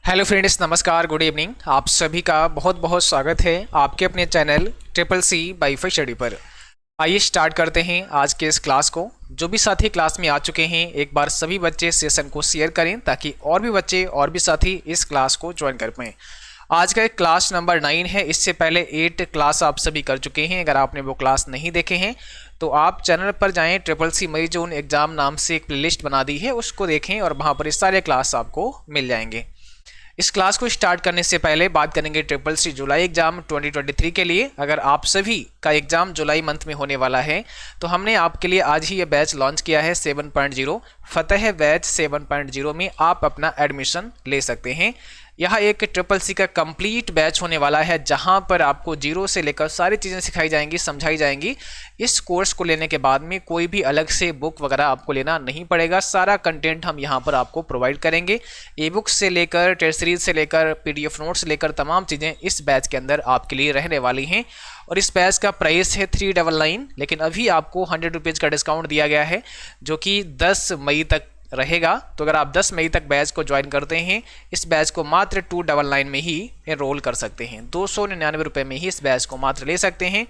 Hello friends, नमस्कार, good evening. आप सभी का बहुत बहुत स्वागत है आपके अपने channel triple C wifi study पर। आइए स्टार्ट करते हैं आज के इस क्लास को। जो भी साथी क्लास में आ चुके हैं एक बार सभी बच्चे सेशन को शेयर करें ताकि और भी बच्चे और भी साथी इस क्लास को ज्वाइन कर पाएँ। आज का एक क्लास नंबर 9 है। इससे पहले 8 क्लास आप सभी कर चुके हैं। अगर आपने वो क्लास नहीं देखे हैं तो आप चैनल पर जाएं, ट्रिपल सी मई जून एग्ज़ाम नाम से एक प्लेलिस्ट बना दी है, उसको देखें और वहाँ पर इस सारे क्लास आपको मिल जाएंगे। इस क्लास को स्टार्ट करने से पहले बात करेंगे ट्रिपल सी जुलाई एग्जाम 2023 के लिए। अगर आप सभी का एग्जाम जुलाई मंथ में होने वाला है तो हमने आपके लिए आज ही ये बैच लॉन्च किया है 7.0 फतेह बैच 7.0 में आप अपना एडमिशन ले सकते हैं। यह एक ट्रिपल सी का कंप्लीट बैच होने वाला है जहां पर आपको जीरो से लेकर सारी चीज़ें सिखाई जाएंगी, समझाई जाएंगी। इस कोर्स को लेने के बाद में कोई भी अलग से बुक वगैरह आपको लेना नहीं पड़ेगा। सारा कंटेंट हम यहां पर आपको प्रोवाइड करेंगे। ई बुक से लेकर टेस्ट सीरीज से लेकर PDF नोट्स से लेकर तमाम चीज़ें इस बैच के अंदर आपके लिए रहने वाली हैं। और इस बैच का प्राइस है 399, लेकिन अभी आपको 100 रुपीज़ का डिस्काउंट दिया गया है जो कि 10 मई तक रहेगा। तो अगर आप 10 मई तक बैच को ज्वाइन करते हैं इस बैच को मात्र 299 में ही एनरोल कर सकते हैं। 299 रुपये में ही इस बैच को मात्र ले सकते हैं।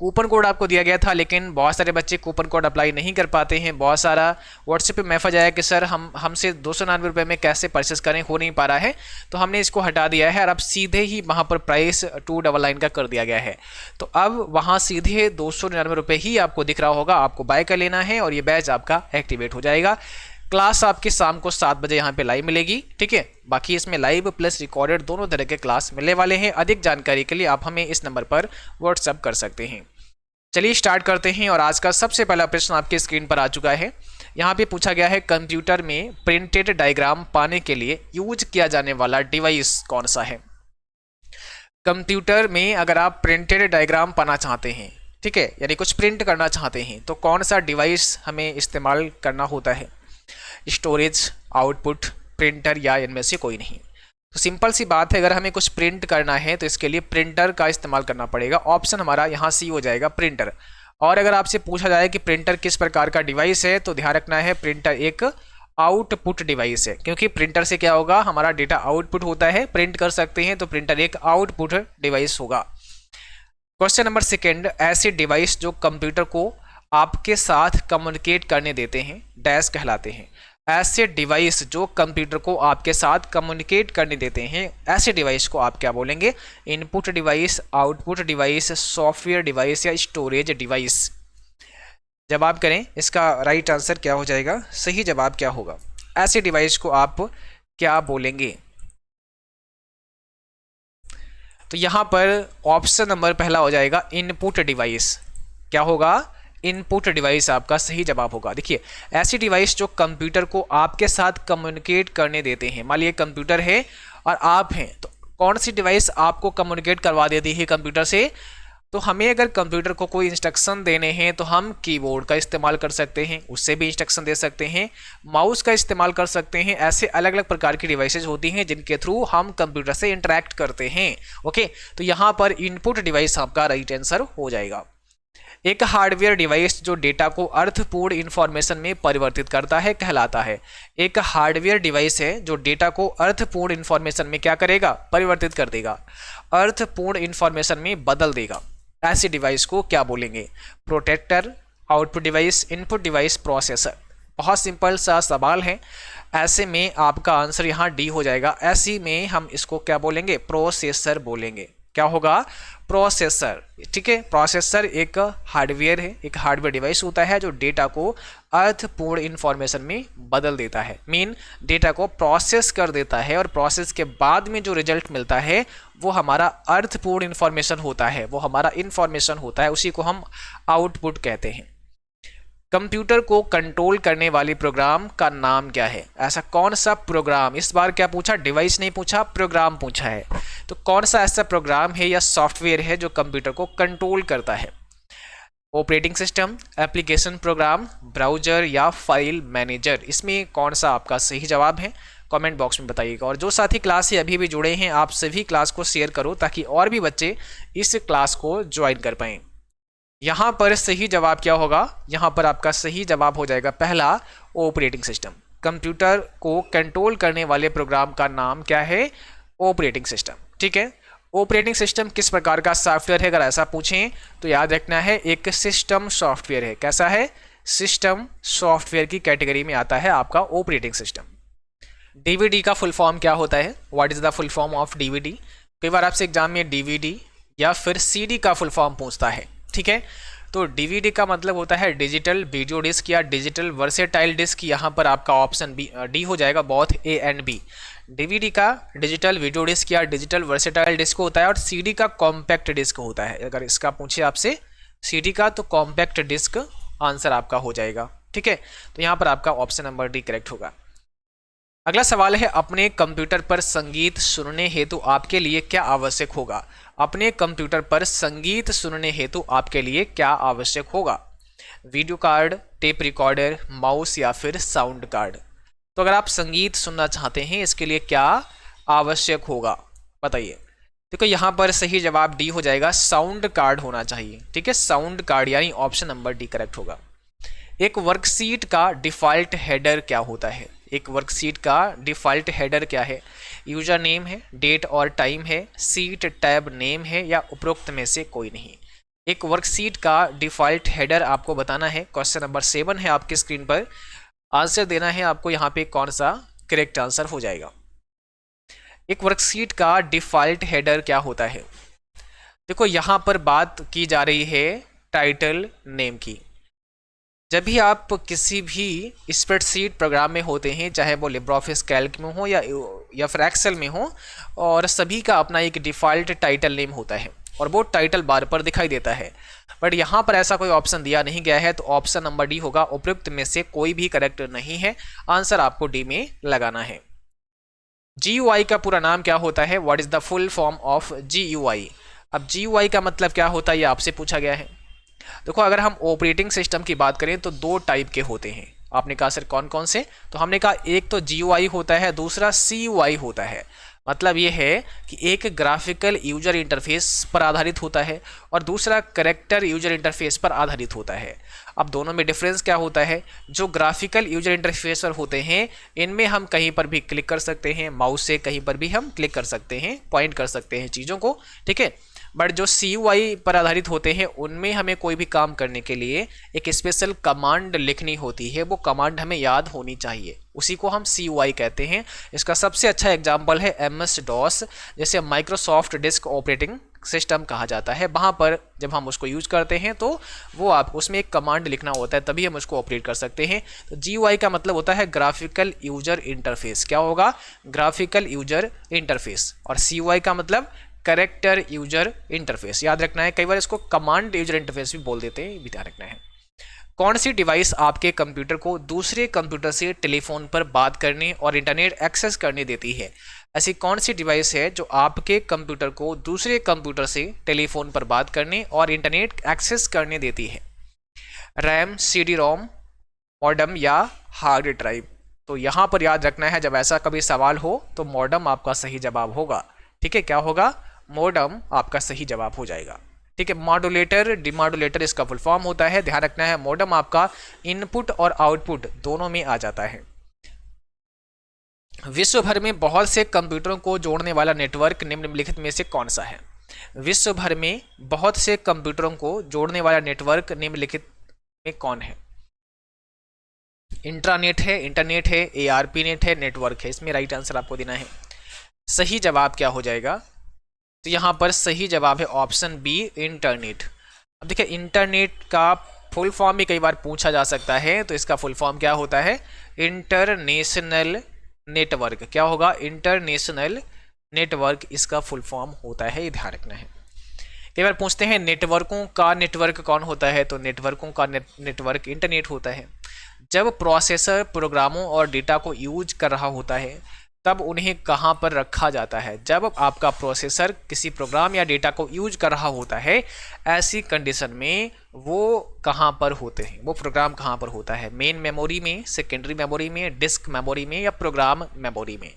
कूपन कोड आपको दिया गया था लेकिन बहुत सारे बच्चे कूपन कोड अप्लाई नहीं कर पाते हैं। बहुत सारा व्हाट्सएप पे मैसेज आया कि सर हमसे 299 रुपये में कैसे परचेस करें, हो नहीं पा रहा है। तो हमने इसको हटा दिया है और अब सीधे ही वहाँ पर प्राइस 299 का कर दिया गया है। तो अब वहाँ सीधे 299 रुपये ही आपको दिख रहा होगा, आपको बाय कर लेना है और ये बैच आपका एक्टिवेट हो जाएगा। क्लास आपकी शाम को 7 बजे यहाँ पे लाइव मिलेगी, ठीक है। बाकी इसमें लाइव प्लस रिकॉर्डेड दोनों तरह के क्लास मिलने वाले हैं। अधिक जानकारी के लिए आप हमें इस नंबर पर व्हाट्सएप कर सकते हैं। चलिए स्टार्ट करते हैं और आज का सबसे पहला प्रश्न आपके स्क्रीन पर आ चुका है। यहाँ पे पूछा गया है कंप्यूटर में प्रिंटेड डायग्राम पाने के लिए यूज किया जाने वाला डिवाइस कौन सा है। कंप्यूटर में अगर आप प्रिंटेड डायग्राम पाना चाहते हैं, ठीक है, यानी कुछ प्रिंट करना चाहते हैं तो कौन सा डिवाइस हमें इस्तेमाल करना होता है। स्टोरेज, आउटपुट, प्रिंटर या इनमें से कोई नहीं। तो सिंपल सी बात है, अगर हमें कुछ प्रिंट करना है तो इसके लिए प्रिंटर का इस्तेमाल करना पड़ेगा। ऑप्शन हमारा यहाँ सी हो जाएगा, प्रिंटर। और अगर आपसे पूछा जाए कि प्रिंटर किस प्रकार का डिवाइस है तो ध्यान रखना है प्रिंटर एक आउटपुट डिवाइस है, क्योंकि प्रिंटर से क्या होगा, हमारा डेटा आउटपुट होता है, प्रिंट कर सकते हैं, तो प्रिंटर एक आउटपुट डिवाइस होगा। क्वेश्चन नंबर 2, ऐसे डिवाइस जो कंप्यूटर को आपके साथ कम्युनिकेट करने देते हैं डैश कहलाते हैं। ऐसे डिवाइस जो कंप्यूटर को आपके साथ कम्युनिकेट करने देते हैं, ऐसे डिवाइस को आप क्या बोलेंगे। Input device, output device, software device या स्टोरेज डिवाइस। जवाब करें, इसका राइट आंसर क्या हो जाएगा, सही जवाब क्या होगा। ऐसे डिवाइस को आप क्या बोलेंगे। तो यहां पर ऑप्शन नंबर पहला हो जाएगा इनपुट डिवाइस। क्या होगा, इनपुट डिवाइस आपका सही जवाब होगा। देखिए, ऐसी डिवाइस जो कंप्यूटर को आपके साथ कम्युनिकेट करने देते हैं। मान लीजिए कंप्यूटर है और आप हैं, तो कौन सी डिवाइस आपको कम्युनिकेट करवा देती है कंप्यूटर से। तो हमें अगर कंप्यूटर को कोई इंस्ट्रक्शन देने हैं तो हम कीबोर्ड का इस्तेमाल कर सकते हैं, उससे भी इंस्ट्रक्शन दे सकते हैं, माउस का इस्तेमाल कर सकते हैं। ऐसे अलग अलग प्रकार की डिवाइसेज होती हैं जिनके थ्रू हम कंप्यूटर से इंटरेक्ट करते हैं। ओके, तो यहाँ पर इनपुट डिवाइस आपका राइट आंसर हो जाएगा। एक हार्डवेयर डिवाइस जो डेटा को अर्थपूर्ण इंफॉर्मेशन में परिवर्तित करता है कहलाता है। एक हार्डवेयर डिवाइस है जो डेटा को अर्थपूर्ण इंफॉर्मेशन में क्या करेगा, परिवर्तित कर देगा, अर्थपूर्ण इंफॉर्मेशन में बदल देगा। ऐसी डिवाइस को क्या बोलेंगे। Protector, output device, input device, processor. बहुत सिंपल सा सवाल है। ऐसे में आपका आंसर यहाँ डी हो जाएगा। ऐसी में हम इसको क्या बोलेंगे, प्रोसेसर बोलेंगे। क्या होगा, प्रोसेसर, ठीक है। प्रोसेसर एक हार्डवेयर है, एक हार्डवेयर डिवाइस होता है जो डेटा को अर्थपूर्ण इंफॉर्मेशन में बदल देता है। मीन डेटा को प्रोसेस कर देता है और प्रोसेस के बाद में जो रिजल्ट मिलता है वो हमारा अर्थपूर्ण इंफॉर्मेशन होता है, वो हमारा इंफॉर्मेशन होता है, उसी को हम आउटपुट कहते हैं। कंप्यूटर को कंट्रोल करने वाली प्रोग्राम का नाम क्या है। ऐसा कौन सा प्रोग्राम, इस बार क्या पूछा, डिवाइस नहीं पूछा, प्रोग्राम पूछा है। तो कौन सा ऐसा प्रोग्राम है या सॉफ्टवेयर है जो कंप्यूटर को कंट्रोल करता है। Operating system, application program, browser या फाइल मैनेजर। इसमें कौन सा आपका सही जवाब है, कमेंट बॉक्स में बताइएगा। और जो साथी क्लास से अभी भी जुड़े हैं आप सभी क्लास को शेयर करो ताकि और भी बच्चे इस क्लास को ज्वाइन कर पाएँ। यहाँ पर सही जवाब क्या होगा, यहाँ पर आपका सही जवाब हो जाएगा पहला, ऑपरेटिंग सिस्टम। कंप्यूटर को कंट्रोल करने वाले प्रोग्राम का नाम क्या है? Operating system. ठीक है, ऑपरेटिंग सिस्टम किस प्रकार का सॉफ्टवेयर है, अगर ऐसा पूछें तो याद रखना है एक सिस्टम सॉफ्टवेयर है। कैसा है? सिस्टम सॉफ्टवेयर की कैटेगरी में आता है आपका ऑपरेटिंग सिस्टम। डीवीडी का फुल फॉर्म क्या होता है? What is the full form of DVD? कई बार आपसे एग्जाम में डीवीडी या फिर सीडी का फुल फॉर्म पूछता है। ठीक है, तो डीवीडी का मतलब होता है डिजिटल वीडियो डिस्क या डिजिटल वर्सेटाइल डिस्क। यहाँ पर आपका ऑप्शन बी डी हो जाएगा, both A and B. DVD का डिजिटल वीडियो डिस्क या डिजिटल वर्सेटाइल डिस्क होता है और सीडी का कॉम्पैक्ट डिस्क होता है। अगर इसका पूछे आपसे सीडी का, तो कॉम्पैक्ट डिस्क आंसर आपका हो जाएगा। ठीक है, तो यहाँ पर आपका ऑप्शन नंबर डी करेक्ट होगा। अगला सवाल है, अपने कंप्यूटर पर संगीत सुनने हेतु आपके लिए क्या आवश्यक होगा? अपने कंप्यूटर पर संगीत सुनने हेतु आपके लिए क्या आवश्यक होगा? Video card, tape recorder, mouse या फिर साउंड कार्ड? तो अगर आप संगीत सुनना चाहते हैं, इसके लिए क्या आवश्यक होगा बताइए। देखो यहाँ पर सही जवाब डी हो जाएगा, साउंड कार्ड होना चाहिए। ठीक है, साउंड कार्ड यानी ऑप्शन नंबर डी करेक्ट होगा। एक वर्कशीट का डिफ़ॉल्ट हेडर क्या होता है? एक वर्कशीट का डिफ़ॉल्ट हेडर क्या है? यूजर नेम है, डेट और टाइम है, सीट टैब नेम है या उपरोक्त में से कोई नहीं? एक वर्कशीट का डिफ़ॉल्ट हेडर आपको बताना है। क्वेश्चन नंबर 7 है आपकी स्क्रीन पर, आंसर देना है आपको यहाँ पे कौन सा करेक्ट आंसर हो जाएगा। एक वर्कशीट का डिफ़ॉल्ट हेडर क्या होता है? देखो यहाँ पर बात की जा रही है टाइटल नेम की। जब भी आप किसी भी स्प्रेडशीट प्रोग्राम में होते हैं, चाहे वो लिब्रियोफिस कैल्क में हो या फिर एक्सेल में हो, और सभी का अपना एक डिफ़ॉल्ट टाइटल नेम होता है और वो टाइटल बार पर दिखाई देता है। बट यहाँ पर ऐसा कोई ऑप्शन दिया नहीं गया है, तो ऑप्शन नंबर डी होगा, उपयुक्त में से कोई भी करेक्ट नहीं है। आंसर आपको डी में लगाना है। GUI का पूरा नाम क्या होता है? What is the full form of GUI? अब GUI का मतलब क्या होता है, ये आपसे पूछा गया है। देखो अगर हम ऑपरेटिंग सिस्टम की बात करें तो दो टाइप के होते हैं। आपने कहा सर कौन कौन से? तो हमने कहा एक तो GUI होता है, दूसरा CUI होता है। मतलब ये है कि एक ग्राफिकल यूजर इंटरफेस पर आधारित होता है और दूसरा कैरेक्टर यूजर इंटरफेस पर आधारित होता है। अब दोनों में डिफरेंस क्या होता है? जो ग्राफिकल यूजर इंटरफेस पर होते हैं, इनमें हम कहीं पर भी क्लिक कर सकते हैं, माउस से कहीं पर भी हम क्लिक कर सकते हैं, पॉइंट कर सकते हैं चीज़ों को। ठीक है, बट जो CUI पर आधारित होते हैं, उनमें हमें कोई भी काम करने के लिए एक स्पेशल कमांड लिखनी होती है। वो कमांड हमें याद होनी चाहिए, उसी को हम CUI कहते हैं। इसका सबसे अच्छा एग्जाम्पल है MS-DOS, जैसे माइक्रोसॉफ्ट डिस्क ऑपरेटिंग सिस्टम कहा जाता है। वहाँ पर जब हम उसको यूज करते हैं तो वो आप उसमें एक कमांड लिखना होता है, तभी हम उसको ऑपरेट कर सकते हैं। तो GUI का मतलब होता है ग्राफिकल यूजर इंटरफेस। क्या होगा? Graphical user interface. और CUI का मतलब कैरेक्टर यूजर इंटरफेस। याद रखना है, कई बार इसको कमांड यूजर इंटरफेस भी बोल देते हैं, भी ध्यान रखना है। कौन सी डिवाइस आपके कंप्यूटर को दूसरे कंप्यूटर से टेलीफोन पर बात करने और इंटरनेट एक्सेस करने देती है? ऐसी कौन सी डिवाइस है जो आपके कंप्यूटर को दूसरे कंप्यूटर से टेलीफोन पर बात करने और इंटरनेट एक्सेस करने देती है? रैम, CD-ROM, मॉडेम या हार्ड ड्राइव? तो यहाँ पर याद रखना है, जब ऐसा कभी सवाल हो तो मॉडेम आपका सही जवाब होगा। ठीक है, क्या होगा? मॉडेम आपका सही जवाब हो जाएगा। ठीक है, मॉड्यूलेटर, डिमॉड्यूलेटर इसका फुल फॉर्म होता है। ध्यान रखना है, मॉडेम आपका इनपुट और आउटपुट दोनों में आ जाता है। विश्व भर में बहुत से कंप्यूटरों को जोड़ने वाला नेटवर्क निम्नलिखित में से कौन सा है? विश्व भर में बहुत से कंप्यूटरों को जोड़ने वाला नेटवर्क निम्नलिखित में कौन है? इंट्रानेट है, इंटरनेट है, ARP नेट है, नेटवर्क है? इसमें राइट आंसर आपको देना है। सही जवाब क्या हो जाएगा? तो यहाँ पर सही जवाब है ऑप्शन बी, इंटरनेट। अब देखिए, इंटरनेट का फुल फॉर्म भी कई बार पूछा जा सकता है, तो इसका फुल फॉर्म क्या होता है? International network. क्या होगा? इंटरनेशनल नेटवर्क इसका फुल फॉर्म होता है, ये ध्यान रखना है। कई बार पूछते हैं नेटवर्कों का नेटवर्क कौन होता है? तो नेटवर्कों का नेटवर्क इंटरनेट होता है। जब प्रोसेसर प्रोग्रामों और डेटा को यूज कर रहा होता है, तब उन्हें कहाँ पर रखा जाता है? जब आपका प्रोसेसर किसी प्रोग्राम या डेटा को यूज कर रहा होता है, ऐसी कंडीशन में वो कहाँ पर होते हैं? वो प्रोग्राम कहाँ पर होता है? मेन मेमोरी में, सेकेंडरी मेमोरी में, डिस्क मेमोरी में या प्रोग्राम मेमोरी में?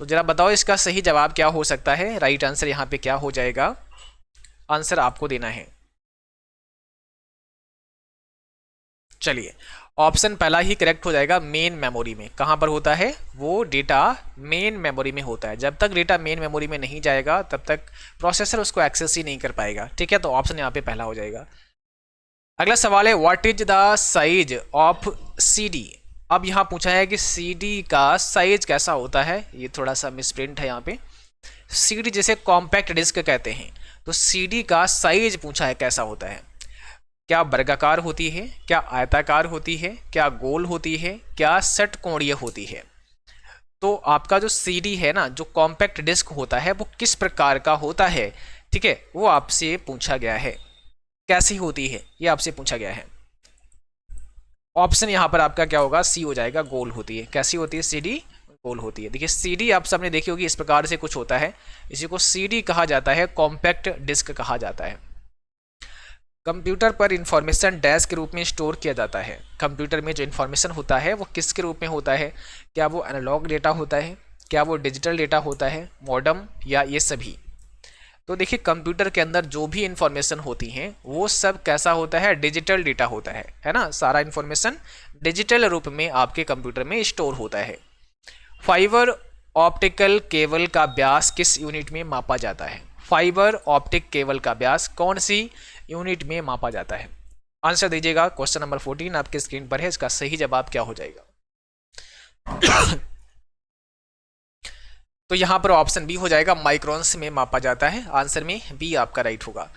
तो जरा बताओ इसका सही जवाब क्या हो सकता है? राइट आंसर यहाँ पे क्या हो जाएगा? आंसर आपको देना है। चलिए, ऑप्शन पहला ही करेक्ट हो जाएगा, मेन मेमोरी में। कहाँ पर होता है वो डेटा? मेन मेमोरी में होता है। जब तक डेटा मेन मेमोरी में नहीं जाएगा तब तक प्रोसेसर उसको एक्सेस ही नहीं कर पाएगा, ठीक है। तो ऑप्शन यहाँ पे पहला हो जाएगा। अगला सवाल है what is the size of CD. अब यहाँ पूछा है कि सीडी का साइज कैसा होता है, ये थोड़ा सा मिसप्रिंट है यहाँ पे। सीडी जैसे कॉम्पैक्ट डिस्क कहते हैं, तो सीडी का साइज पूछा है कैसा होता है। क्या वर्गाकार होती है, क्या आयताकार होती है, क्या गोल होती है, क्या षटकोणीय होती है। तो आपका जो सीडी है ना, जो कॉम्पैक्ट डिस्क होता है वो किस प्रकार का होता है, ठीक है, वो आपसे पूछा गया है। कैसी होती है ये आपसे पूछा गया है। ऑप्शन यहाँ पर आपका क्या होगा? सी हो जाएगा, गोल होती है। कैसी होती है सीडी? गोल होती है। देखिए सीडी आप सबने देखी होगी, इस प्रकार से कुछ होता है, इसी को सीडी कहा जाता है, कॉम्पैक्ट डिस्क कहा जाता है। कंप्यूटर पर इंफॉर्मेशन डैश के रूप में स्टोर किया जाता है। कंप्यूटर में जो इंफॉर्मेशन होता है वो किसके रूप में होता है? क्या वो एनालॉग डेटा होता है, क्या वो डिजिटल डेटा होता है, मॉडम, या ये सभी? तो देखिए कंप्यूटर के अंदर जो भी इंफॉर्मेशन होती हैं वो सब कैसा होता है? डिजिटल डेटा होता है ना। सारा इंफॉर्मेशन डिजिटल रूप में आपके कंप्यूटर में स्टोर होता है। फाइबर ऑप्टिकल केबल का व्यास किस यूनिट में मापा जाता है? फाइबर ऑप्टिक केबल का व्यास कौन सी यूनिट में मापा जाता है? आंसर दीजिएगा। क्वेश्चन नंबर 14 आपके स्क्रीन पर है, इसका सही जवाब क्या हो जाएगा? तो यहां पर ऑप्शन बी हो जाएगा, माइक्रोन्स में मापा जाता है। आंसर में बी आपका राइट होगा।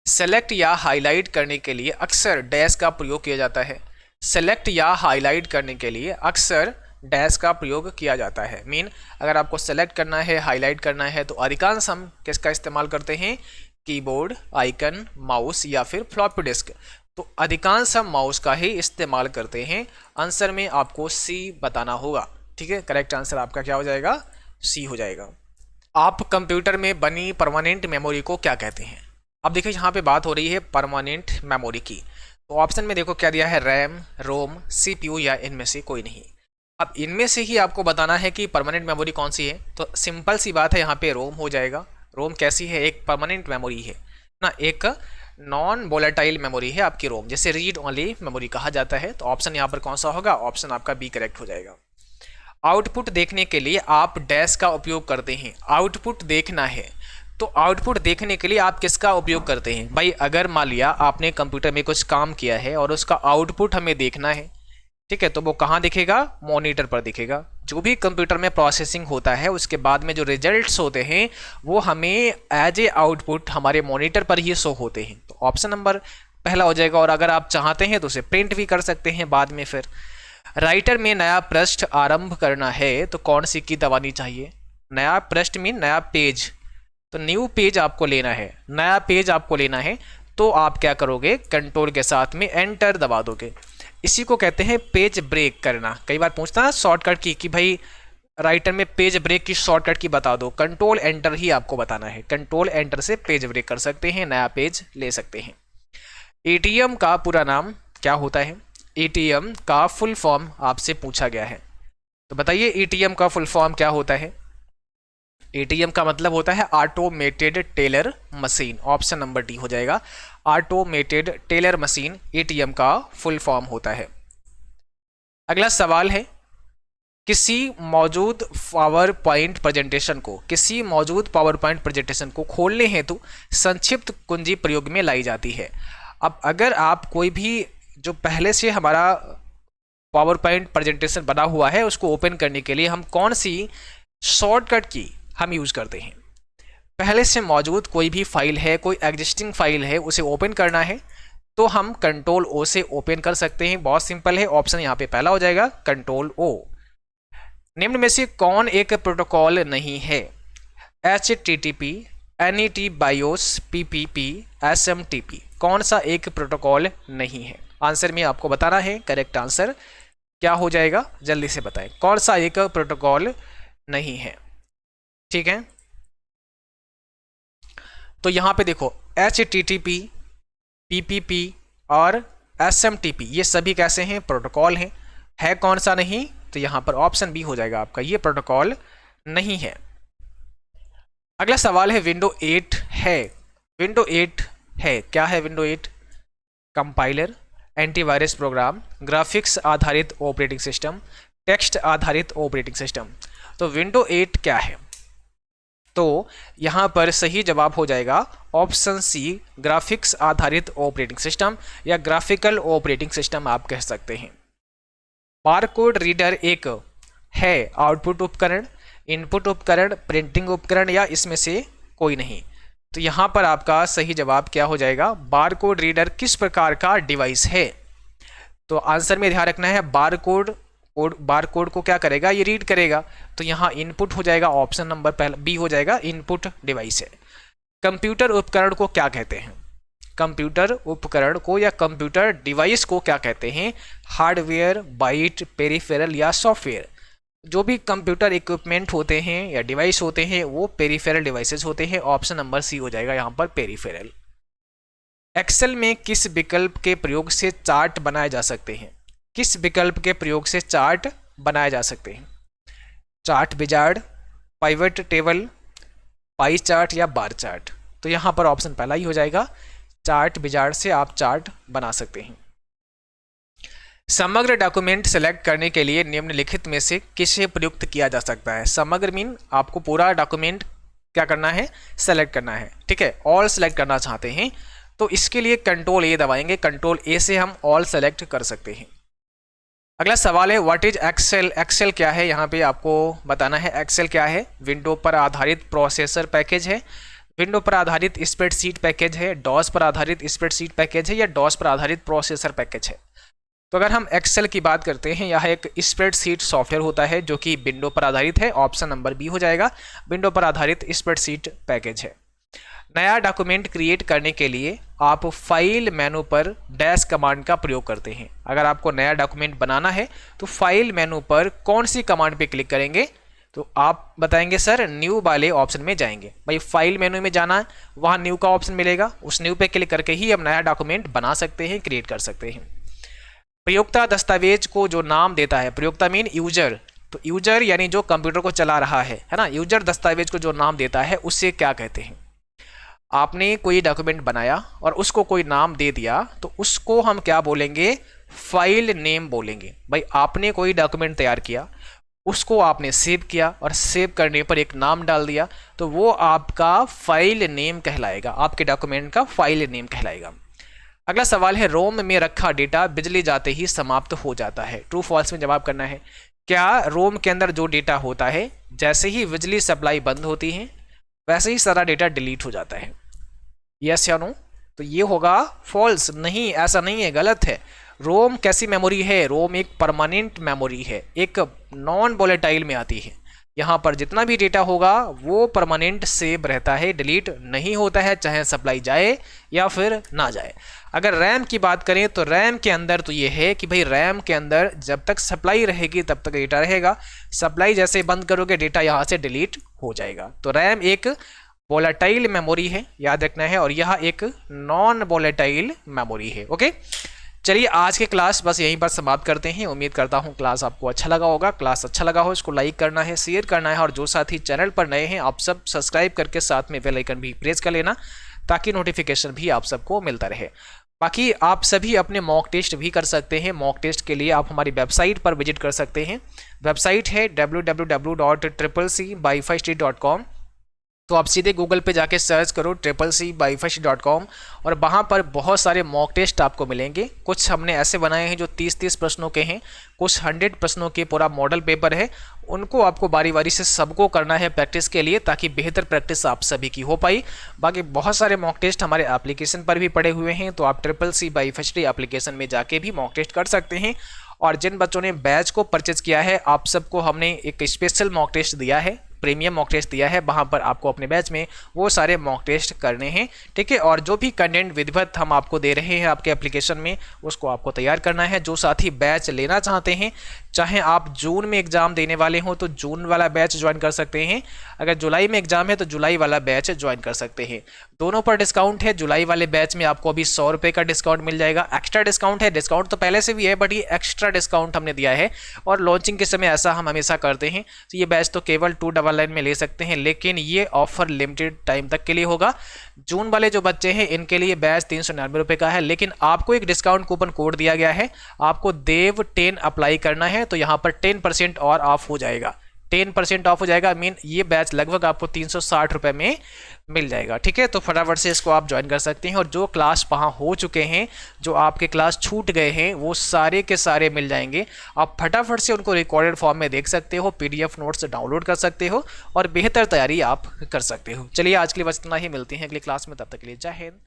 सेलेक्ट या हाईलाइट करने के लिए अक्सर डैश का प्रयोग किया जाता है। सेलेक्ट या हाईलाइट करने के लिए अक्सर डैश का प्रयोग किया जाता है। मीन अगर आपको सेलेक्ट करना है, हाईलाइट करना है, तो अधिकांश हम किसका इस्तेमाल करते हैं? कीबोर्ड, आइकन, माउस या फिर फ्लॉपी डिस्क। तो अधिकांश हम माउस का ही इस्तेमाल करते हैं। आंसर में आपको सी बताना होगा, ठीक है। करेक्ट आंसर आपका क्या हो जाएगा? सी हो जाएगा। आप कंप्यूटर में बनी परमानेंट मेमोरी को क्या कहते हैं? अब देखिए यहाँ पे बात हो रही है परमानेंट मेमोरी की। तो ऑप्शन में देखो क्या दिया है, रैम, रोम, सीपीयू या इनमें से कोई नहीं। अब इनमें से ही आपको बताना है कि परमानेंट मेमोरी कौन सी है। तो सिंपल सी बात है, यहाँ पे रोम हो जाएगा। रोम कैसी है? एक परमानेंट मेमोरी है ना, एक नॉन वोलेटाइल मेमोरी है आपकी रोम, जैसे रीड ओनली मेमोरी कहा जाता है। तो ऑप्शन यहाँ पर कौन सा होगा? ऑप्शन आपका बी करेक्ट हो जाएगा। आउटपुट देखने के लिए आप डैश का उपयोग करते हैं। आउटपुट देखना है तो आउटपुट देखने के लिए आप किसका उपयोग करते हैं? भाई अगर मान लिया आपने कंप्यूटर में कुछ काम किया है और उसका आउटपुट हमें देखना है, ठीक है, तो वो कहाँ दिखेगा? मॉनिटर पर दिखेगा। जो भी कंप्यूटर में प्रोसेसिंग होता है उसके बाद में जो रिजल्ट्स होते हैं वो हमें एज ए आउटपुट हमारे मॉनिटर पर ही शो होते हैं। तो ऑप्शन नंबर पहला हो जाएगा। और अगर आप चाहते हैं तो उसे प्रिंट भी कर सकते हैं बाद में। फिर राइटर में नया पृष्ठ आरंभ करना है तो कौन सी की दबानी चाहिए? नया पृष्ठ मीन नया पेज, तो न्यू पेज आपको लेना है, नया पेज आपको लेना है, तो आप क्या करोगे? कंट्रोल के साथ में एंटर दबा दोगे। इसी को कहते हैं पेज ब्रेक करना। कई बार पूछता है शॉर्टकट की कि भाई राइटर में पेज ब्रेक की शॉर्टकट की बता दो, कंट्रोल एंटर ही आपको बताना है। कंट्रोल एंटर से पेज ब्रेक कर सकते हैं, नया पेज ले सकते हैं। एटीएम का पूरा नाम क्या होता है? एटीएम का फुल फॉर्म आपसे पूछा गया है, तो बताइए एटीएम का फुल फॉर्म क्या होता है? एटीएम का मतलब होता है automated teller machine. Option number D हो जाएगा, ऑटोमेटेड टेलर मशीन एटीएम का फुल फॉर्म होता है। अगला सवाल है, किसी मौजूद पावर पॉइंट प्रेजेंटेशन को खोलने हेतु संक्षिप्त कुंजी प्रयोग में लाई जाती है। अब अगर आप कोई भी जो पहले से हमारा पावर पॉइंट प्रेजेंटेशन बना हुआ है उसको ओपन करने के लिए हम कौन सी शॉर्टकट की हम यूज़ करते हैं? पहले से मौजूद कोई भी फाइल है, कोई एग्जिस्टिंग फाइल है, उसे ओपन करना है तो हम कंट्रोल ओ से ओपन कर सकते हैं। बहुत सिंपल है, ऑप्शन यहाँ पे पहला हो जाएगा, कंट्रोल ओ। निम्न में से कौन एक प्रोटोकॉल नहीं है? HTTP, NET, BIOS, PPP, SMTP, कौन सा एक प्रोटोकॉल नहीं है? आंसर में आपको बताना है। करेक्ट आंसर क्या हो जाएगा? जल्दी से बताएं, कौन सा एक प्रोटोकॉल नहीं है? ठीक है, तो यहां पे देखो HTTP, PPP और SMTP ये सभी कैसे हैं? प्रोटोकॉल हैं। है कौन सा नहीं? तो यहां पर ऑप्शन बी हो जाएगा आपका, ये प्रोटोकॉल नहीं है। अगला सवाल है, विंडो 8 है। विंडो 8 है, क्या है window 8? Compiler, antivirus program, graphics आधारित ऑपरेटिंग सिस्टम, टेक्स्ट आधारित ऑपरेटिंग सिस्टम। तो विंडो 8 क्या है? तो यहाँ पर सही जवाब हो जाएगा ऑप्शन सी, ग्राफिक्स आधारित ऑपरेटिंग सिस्टम या ग्राफिकल ऑपरेटिंग सिस्टम आप कह सकते हैं। बारकोड रीडर एक है आउटपुट उपकरण, इनपुट उपकरण, प्रिंटिंग उपकरण या इसमें से कोई नहीं। तो यहाँ पर आपका सही जवाब क्या हो जाएगा? बारकोड रीडर किस प्रकार का डिवाइस है? तो आंसर में ध्यान रखना है, बारकोड को क्या करेगा? ये रीड करेगा। तो यहाँ इनपुट हो जाएगा, ऑप्शन नंबर पहला बी हो जाएगा, इनपुट डिवाइस है। कंप्यूटर उपकरण को क्या कहते हैं? कंप्यूटर उपकरण को या कंप्यूटर डिवाइस को क्या कहते हैं? हार्डवेयर, बाइट, पेरिफेरल या सॉफ्टवेयर। जो भी कंप्यूटर इक्विपमेंट होते हैं या डिवाइस होते हैं वो पेरिफेरल डिवाइसेस होते हैं। ऑप्शन नंबर सी हो जाएगा यहाँ पर पेरिफेरल। एक्सेल में किस विकल्प के प्रयोग से चार्ट बनाए जा सकते हैं? किस विकल्प के प्रयोग से चार्ट बनाए जा सकते हैं? Chart wizard, pivot table, pie chart या बार चार्ट। तो यहाँ पर ऑप्शन पहला ही हो जाएगा, चार्ट विजार्ड से आप चार्ट बना सकते हैं। समग्र डॉक्यूमेंट सेलेक्ट करने के लिए निम्नलिखित में से किसे प्रयुक्त किया जा सकता है? समग्र मीन आपको पूरा डॉक्यूमेंट क्या करना है? सेलेक्ट करना है, ठीक है। ऑल सेलेक्ट करना चाहते हैं तो इसके लिए कंट्रोल ए दबाएंगे, कंट्रोल ए से हम ऑल सेलेक्ट कर सकते हैं। अगला सवाल है व्हाट इज एक्सेल? एक्सेल क्या है? यहाँ पे आपको बताना है एक्सेल क्या है। विंडो पर आधारित प्रोसेसर पैकेज है, विंडो पर आधारित स्प्रेडशीट पैकेज है, डॉस पर आधारित स्प्रेडशीट पैकेज है या डॉस पर आधारित प्रोसेसर पैकेज है। तो अगर हम एक्सेल की बात करते हैं, यह एक स्प्रेडशीट सॉफ्टवेयर होता है जो कि विंडो पर आधारित है। ऑप्शन नंबर बी हो जाएगा, विंडो पर आधारित स्प्रेडशीट पैकेज है। नया डॉक्यूमेंट क्रिएट करने के लिए आप फाइल मेनू पर डैश कमांड का प्रयोग करते हैं। अगर आपको नया डॉक्यूमेंट बनाना है तो फाइल मेनू पर कौन सी कमांड पे क्लिक करेंगे? तो आप बताएंगे सर न्यू वाले ऑप्शन में जाएंगे। भाई फाइल मेनू में जाना है, वहाँ न्यू का ऑप्शन मिलेगा, उस न्यू पे क्लिक करके ही हम नया डॉक्यूमेंट बना सकते हैं, क्रिएट कर सकते हैं। प्रयोक्ता दस्तावेज को जो नाम देता है, प्रयोक्ता मीन यूजर, तो यूजर यानी जो कंप्यूटर को चला रहा है ना, यूजर दस्तावेज को जो नाम देता है उससे क्या कहते हैं? आपने कोई डॉक्यूमेंट बनाया और उसको कोई नाम दे दिया तो उसको हम क्या बोलेंगे? फाइल नेम बोलेंगे। भाई आपने कोई डॉक्यूमेंट तैयार किया, उसको आपने सेव किया और सेव करने पर एक नाम डाल दिया तो वो आपका फाइल नेम कहलाएगा, आपके डॉक्यूमेंट का फाइल नेम कहलाएगा। अगला सवाल है रोम में रखा डेटा बिजली जाते ही समाप्त हो जाता है। ट्रू फॉल्स में जवाब करना है। क्या रोम के अंदर जो डेटा होता है जैसे ही बिजली सप्लाई बंद होती है वैसे ही सारा डेटा डिलीट हो जाता है? यस या नो? तो ये होगा फॉल्स। नहीं, ऐसा नहीं है, गलत है। रोम कैसी मेमोरी है? रोम एक परमानेंट मेमोरी है, एक नॉन वोलेटाइल में आती है। यहाँ पर जितना भी डेटा होगा वो परमानेंट सेव रहता है, डिलीट नहीं होता है, चाहे सप्लाई जाए या फिर ना जाए। अगर रैम की बात करें तो रैम के अंदर तो ये है कि भाई रैम के अंदर जब तक सप्लाई रहेगी तब तक डेटा रहेगा, सप्लाई जैसे बंद करोगे डेटा यहाँ से डिलीट हो जाएगा। तो रैम एक वोलेटाइल मेमोरी है, याद रखना है, और यह एक नॉन वोलेटाइल मेमोरी है। ओके, चलिए आज के क्लास बस यहीं पर समाप्त करते हैं। उम्मीद करता हूँ क्लास आपको अच्छा लगा होगा। क्लास अच्छा लगा हो इसको लाइक करना है, शेयर करना है, और जो साथी चैनल पर नए हैं आप सब सब्सक्राइब करके साथ में बेल आइकन भी प्रेस कर लेना ताकि नोटिफिकेशन भी आप सबको मिलता रहे। बाकी आप सभी अपने मॉक टेस्ट भी कर सकते हैं। मॉक टेस्ट के लिए आप हमारी वेबसाइट पर विजिट कर सकते हैं। वेबसाइट है www.cccbyfirst.com। तो आप सीधे गूगल पे जाके सर्च करो cccbyfirst.com और वहाँ पर बहुत सारे मॉक टेस्ट आपको मिलेंगे। कुछ हमने ऐसे बनाए हैं जो 30-30 प्रश्नों के हैं, कुछ 100 प्रश्नों के पूरा मॉडल पेपर है। उनको आपको बारी बारी से सबको करना है प्रैक्टिस के लिए ताकि बेहतर प्रैक्टिस आप सभी की हो पाई। बाकी बहुत सारे मॉक टेस्ट हमारे एप्लीकेशन पर भी पड़े हुए हैं, तो आप CCCbyFirst एप्लीकेशन में जाके भी मॉक टेस्ट कर सकते हैं। और जिन बच्चों ने बैच को परचेज किया है आप सबको हमने एक स्पेशल मॉक टेस्ट दिया है, प्रीमियम मॉक टेस्ट दिया है। वहाँ पर आपको अपने बैच में वो सारे मॉक टेस्ट करने हैं, ठीक है। और जो भी कंटेंट विधिवत हम आपको दे रहे हैं आपके एप्लीकेशन में उसको आपको तैयार करना है। जो साथी बैच लेना चाहते हैं चाहे आप जून में एग्जाम देने वाले हो तो जून वाला बैच ज्वाइन कर सकते हैं, अगर जुलाई में एग्जाम है तो जुलाई वाला बैच ज्वाइन कर सकते हैं। दोनों पर डिस्काउंट है। जुलाई वाले बैच में आपको अभी 100 रुपये का डिस्काउंट मिल जाएगा, एक्स्ट्रा डिस्काउंट है। डिस्काउंट तो पहले से भी है बट ये एक्स्ट्रा डिस्काउंट हमने दिया है और लॉन्चिंग के समय ऐसा हम हमेशा करते हैं। तो ये बैच तो केवल 299 में ले सकते हैं, लेकिन ये ऑफर लिमिटेड टाइम तक के लिए होगा। जून वाले जो बच्चे हैं इनके लिए बैच 399 रुपये का है, लेकिन आपको एक डिस्काउंट कूपन कोड दिया गया है, आपको देव10 अप्लाई करना है तो यहाँ पर 10% और ऑफ हो जाएगा। 10% ऑफ हो जाएगा, मीन ये बैच लगभग आपको 360 रुपये में मिल जाएगा। ठीक है, तो फटाफट से इसको आप ज्वाइन कर सकते हैं और जो क्लास वहाँ हो चुके हैं, जो आपके क्लास छूट गए हैं, वो सारे के सारे मिल जाएंगे। आप फटाफट से उनको रिकॉर्डेड फॉर्म में देख सकते हो, PDF नोट्स डाउनलोड कर सकते हो और बेहतर तैयारी आप कर सकते हो। चलिए आज के लिए बस इतना ही, मिलते हैं अगली क्लास में, तब तक के लिए जय हिंद।